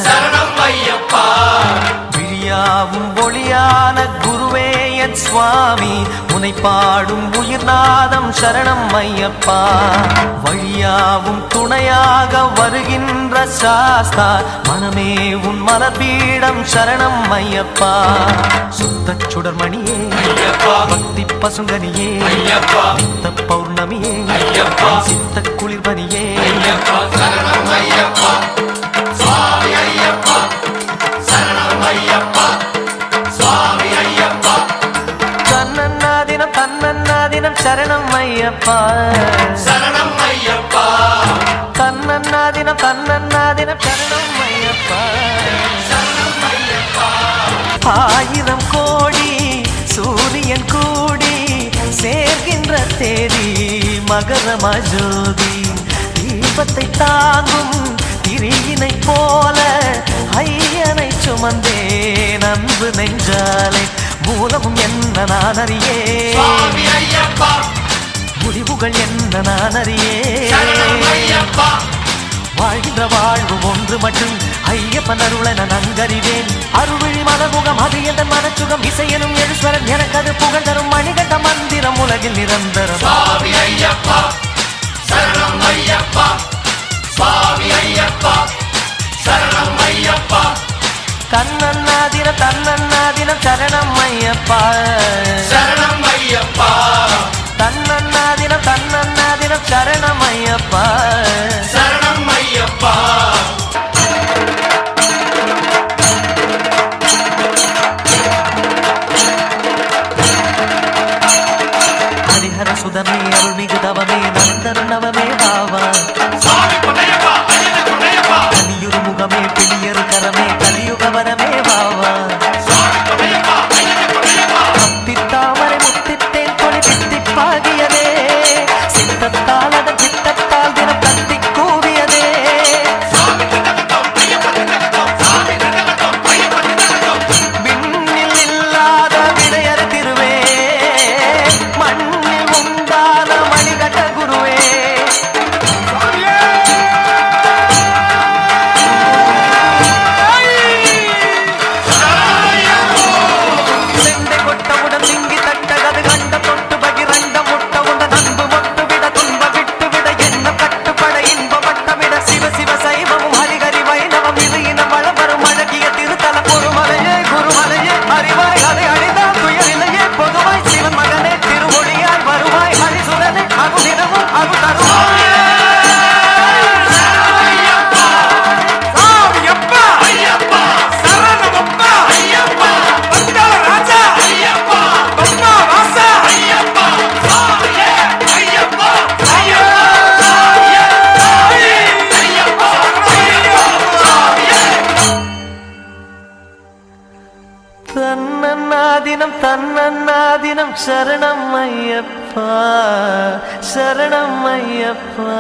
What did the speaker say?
சரணம் ஐயப்பா. விழியாவும் ஒளியான குருவே என் சுவாமி, உனை பாடும் உயிர்நாதம் சரணம் ஐயப்பா. வழியாவும் துணையாக வருகின்ற சாஸ்தா, மனமே உன் மலர்பீடம் சரணம் ஐயப்பா. சுத்த சுடர்மணியே ஐயப்பா, பக்தி பசுங்கனியே ஐயப்பா, நித்த பௌர்ணமியே ஐயப்பா, சித்த குளிர்பனியே ஐயப்பா, சரணம் ஐயப்பா. சுவாமி ஐயப்பா, சரணம் ஐயப்பா, சுவாமி ஐயப்பா. தன்னன்னாதினம் தன்னன்னாதினம் சரணம் ஐயப்பா. சரணம் ஐயப்பா, தன்னன்னாதினம் தன்னன்னாதினம் சரணம் ஐயப்பா. சரணம் ஐயப்பா. ஆயிரம் கோடி சூரியன் கூடி சேர்கின்ற தேதி மகரம ஜோதி, தீபத்தை தாங்கும் திரியினை போல ஐயனை சுமந்தேன் அன்பு நெஞ்சாலே. மூலமும் என்ன நான் அறியே, சுவாமி ஐயப்பா, முடிவுகள் என்ன நான் அறியே. சரணம் ஐயப்பா. வாழ்கின்ற வாழ்வு ஒன்று மட்டும் ஐயப்பன் அருளை நான் நன்கறிவேன். அருள்விழி மலமுகம் அது எந்த மனச்சுகம், இசையனும் எழுஸ்வரன் எனக்கு அது புகழ் தரும் மணிகண்ட மந்திரம் உலகில் நிரந்தரம். சுவாமி ஐயப்பா, சரணம் ஐயப்பா, சுவாமி ஐயப்பா, சரணம் ஐயப்பா. தன்னன்னாதினம் தன்னன்னாதினம் சரணம் ஐயப்பா. சரணம் ஐயப்பா, தன்னன்னாதினம் தன்னன்னாதினம் சரணம் ஐயப்பா. சரணம் ஐயப்பா. ஹரிஹர சுதமே அருள்மிகு தவமே நந்தர் நவமே பாவா. சுவாமி பொன்னையப்பா, ஐயன பொன்னையப்பா, கலியுரு முகமே பிடியரு கரமே கலியுகவரமே பாவா. சுவாமி பொன்னையப்பா, ஐயன பொன்னையப்பா. முத்தித்தாமரை முத்தித்தேன் கொடி தித்திப்பாகியதே, சித்தத்தால் அதன் சித்தத்தால் தினம் கத்தி கூவியதே. சுவாமி திண்டகத்தோம், ஐயப்ப திண்டகத்தோம், சுவாமி திண்டகத்தோம், ஐயப்ப திண்டகத்தோம். விண்ணில் இல்லாத விடையறு திருவே, மண்ணில் உண்டான மணிகண்ட குருவே. செண்டை கொட்டவுடன் திங்கி தட்டகது கண்ட தொட்டு பகிரண்ட முட்டவுடன் அன்பு மொட்டு விட துன்ப விட்டு விட என்ன கட்டுப்பட இன்பப்பட்ட விட சிவ சிவ சைவமும் ஹரிஹரி வைணவம் இது இனம் வளவரும் அழகிய திருத்தல பொறுமலையே குருமலையே அறிவாய் அதை அழிந்தால் துயரிலையே பொதுவாய் சிவன் மகனே திருமொழியாய் வருவாய் ஹரிசுரனே அகுதினமும் அகு தருவாய். தன்னன்னாதினம் தன்னன்னாதினம் சரணம் ஐயப்பா. சரணம் ஐயப்பா.